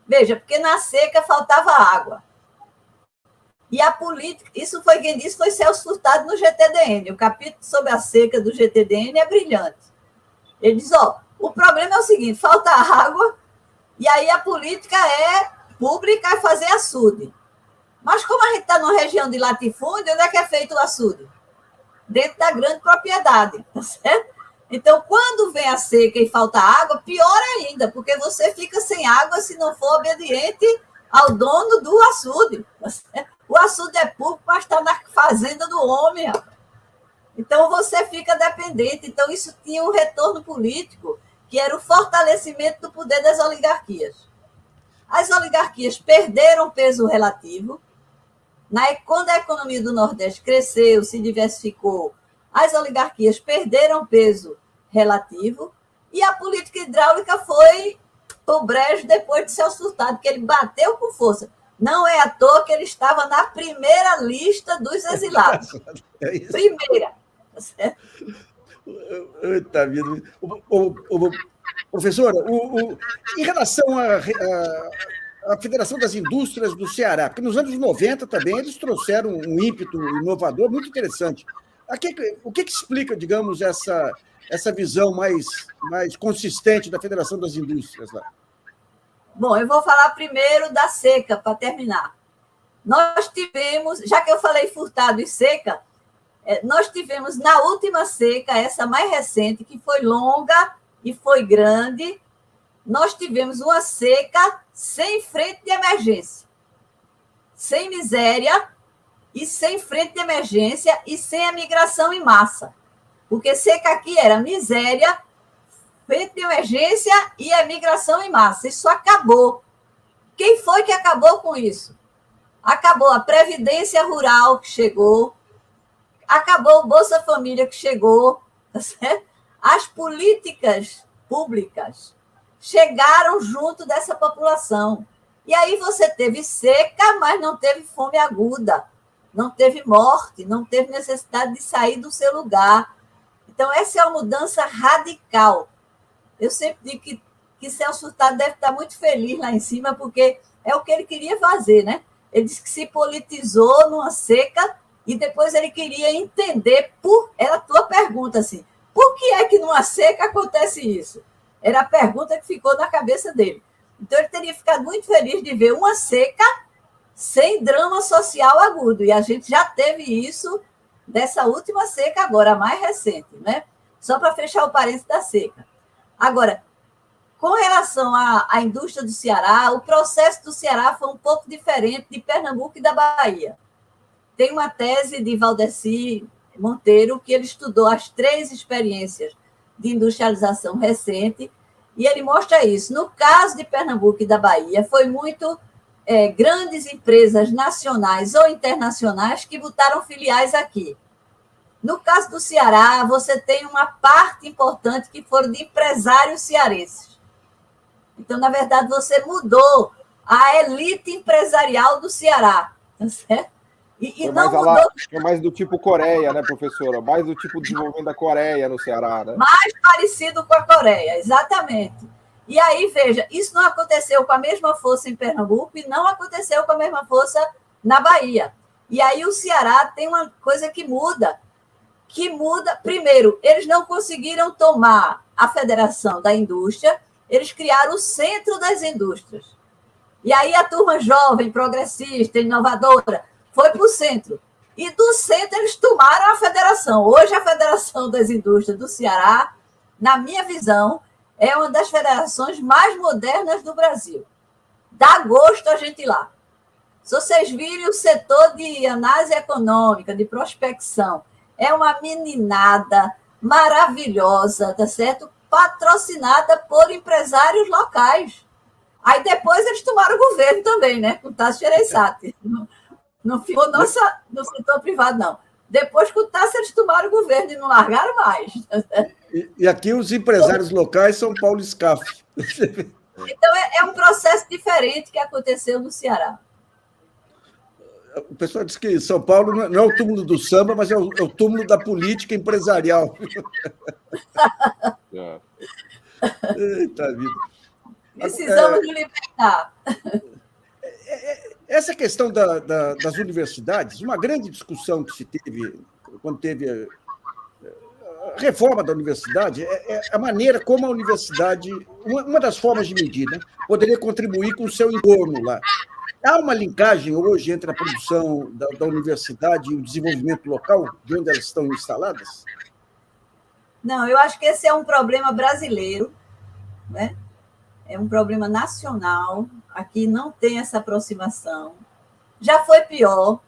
Veja, porque na seca faltava água. E a política, isso foi quem disse, foi Celso Furtado no GTDN. O capítulo sobre a seca do GTDN é brilhante. Ele diz, o problema é o seguinte, falta água, e aí a política é pública e fazer açude. Mas como a gente está numa região de latifúndio, onde é que é feito o açude? Dentro da grande propriedade, tá certo? Então, quando vem a seca e falta água, pior ainda, porque você fica sem água se não for obediente ao dono do açude. Tá certo? O açude é público, mas está na fazenda do homem. Então, você fica dependente. Então, isso tinha um retorno político, que era o fortalecimento do poder das oligarquias. As oligarquias perderam peso relativo. Quando a economia do Nordeste cresceu, se diversificou, as oligarquias perderam peso relativo e a política hidráulica foi o brejo depois de Celso Furtado, que ele bateu com força. Não é à toa que ele estava na primeira lista dos exilados. É isso. Primeira. Eita vida. Professora, em relação à Federação das Indústrias do Ceará, porque nos anos 90 também eles trouxeram um ímpeto inovador muito interessante. O que explica, digamos, essa visão mais consistente da Federação das Indústrias lá? Bom, eu vou falar primeiro da seca, para terminar. Nós tivemos, já que eu falei Furtado e seca, nós tivemos na última seca, essa mais recente, que foi longa e foi grande, nós tivemos uma seca sem frente de emergência, sem miséria e sem frente de emergência e sem a migração em massa. Porque seca aqui era miséria, frente de emergência e a migração em massa. Isso acabou. Quem foi que acabou com isso? Acabou a Previdência Rural, que chegou, acabou o Bolsa Família, que chegou, tá certo? As políticas públicas chegaram junto dessa população. E aí você teve seca, mas não teve fome aguda, não teve morte, não teve necessidade de sair do seu lugar. Então, essa é uma mudança radical. Eu sempre digo que Celso Furtado deve estar muito feliz lá em cima, porque é o que ele queria fazer, né? Ele disse que se politizou numa seca e depois ele queria entender era a tua pergunta, assim, por que é que numa seca acontece isso? Era a pergunta que ficou na cabeça dele. Então, ele teria ficado muito feliz de ver uma seca sem drama social agudo. E a gente já teve isso dessa última seca agora, a mais recente, né? Só para fechar o parênteses da seca. Agora, com relação à indústria do Ceará, o processo do Ceará foi um pouco diferente de Pernambuco e da Bahia. Tem uma tese de Valdeci Monteiro que ele estudou as 3 experiências de industrialização recente, e ele mostra isso. No caso de Pernambuco e da Bahia, foi muito grandes empresas nacionais ou internacionais que botaram filiais aqui. No caso do Ceará, você tem uma parte importante que foram de empresários cearenses. Então, na verdade, você mudou a elite empresarial do Ceará, tá certo? E não mudou... É mais do tipo Coreia, né, professora? Mais do tipo desenvolvimento da Coreia no Ceará, né? Mais parecido com a Coreia, exatamente. E aí, veja, isso não aconteceu com a mesma força em Pernambuco e não aconteceu com a mesma força na Bahia. E aí o Ceará tem uma coisa que muda. Primeiro, eles não conseguiram tomar a Federação da Indústria, eles criaram o Centro das Indústrias. E aí a turma jovem, progressista, inovadora, foi para o centro. E do centro eles tomaram a federação. Hoje a Federação das Indústrias do Ceará, na minha visão, é uma das federações mais modernas do Brasil. Dá gosto a gente ir lá. Se vocês virem o setor de análise econômica, de prospecção, é uma meninada maravilhosa, tá certo? Patrocinada por empresários locais. Aí depois eles tomaram o governo também, né? Com o Tasso Gereissati. Não ficou no setor privado, não. Depois, com o Tasso, eles tomaram o governo e não largaram mais. E aqui os empresários locais são Paulo Scaff. Então, é um processo diferente que aconteceu no Ceará. O pessoal diz que São Paulo não é o túmulo do samba, mas é o túmulo da política empresarial. Eita vida. Precisamos nos libertar. Essa questão das universidades, uma grande discussão que se teve quando teve a reforma da universidade, é a maneira como a universidade, uma das formas de medida, poderia contribuir com o seu entorno lá. Há uma linkagem hoje entre a produção da universidade e o desenvolvimento local, de onde elas estão instaladas? Não, eu acho que esse é um problema brasileiro, né? É um problema nacional. Aqui não tem essa aproximação. Já foi pior.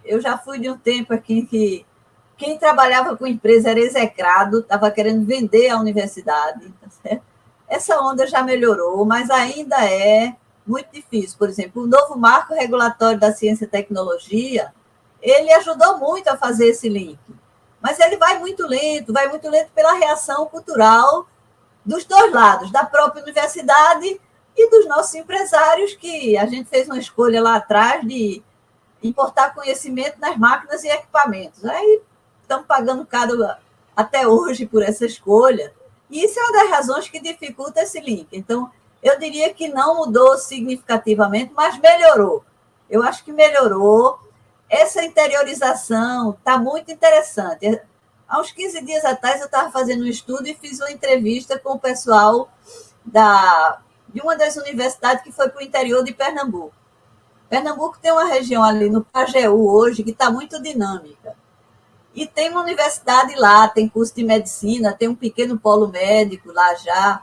Eu já fui de um tempo aqui que quem trabalhava com empresa era execrado, estava querendo vender a universidade. Tá certo? Essa onda já melhorou, mas ainda é muito difícil. Por exemplo, o novo marco regulatório da ciência e tecnologia, ele ajudou muito a fazer esse link. Mas ele vai muito lento pela reação cultural dos dois lados, da própria universidade e dos nossos empresários, que a gente fez uma escolha lá atrás de importar conhecimento nas máquinas e equipamentos. Aí estamos pagando caro até hoje por essa escolha. E isso é uma das razões que dificulta esse link. Então, eu diria que não mudou significativamente, mas melhorou. Eu acho que melhorou. Essa interiorização está muito interessante. Há uns 15 dias atrás, eu estava fazendo um estudo e fiz uma entrevista com o pessoal de uma das universidades que foi para o interior de Pernambuco. Pernambuco tem uma região ali no Pajeú hoje que está muito dinâmica. E tem uma universidade lá, tem curso de medicina, tem um pequeno polo médico lá já.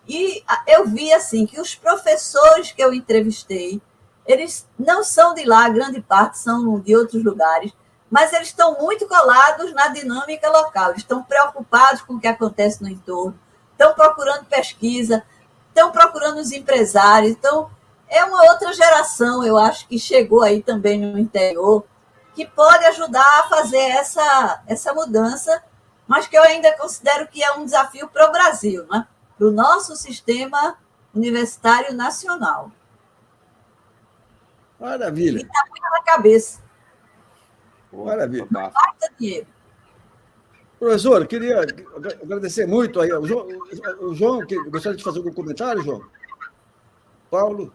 E eu vi assim que os professores que eu entrevistei, eles não são de lá, grande parte são de outros lugares, mas eles estão muito colados na dinâmica local, eles estão preocupados com o que acontece no entorno, estão procurando pesquisa, estão procurando os empresários. Então, é uma outra geração, eu acho, que chegou aí também no interior, que pode ajudar a fazer essa mudança, mas que eu ainda considero que é um desafio para o Brasil, né? Para o nosso sistema universitário nacional. Maravilha. E está muito na cabeça. Maravilha. Basta dinheiro. Professor, eu queria agradecer muito aí. O João, gostaria de fazer algum comentário, João? Paulo?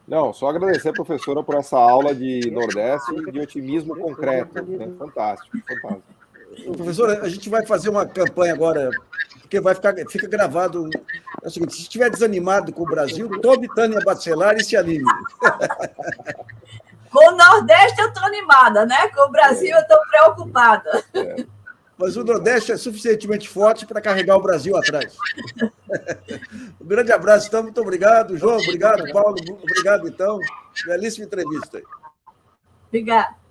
Não, só agradecer a professora por essa aula de Nordeste e de otimismo concreto. Né? Fantástico, fantástico. Professora, a gente vai fazer uma campanha agora, porque fica gravado. É o seguinte: se estiver desanimado com o Brasil, tome Tânia Bacelar e se anime. Com o Nordeste eu estou animada, né? Com o Brasil eu estou preocupada. Mas o Nordeste é suficientemente forte para carregar o Brasil atrás. Um grande abraço, então. Muito obrigado, João. Obrigado, Paulo. Obrigado, então. Belíssima entrevista. Obrigada.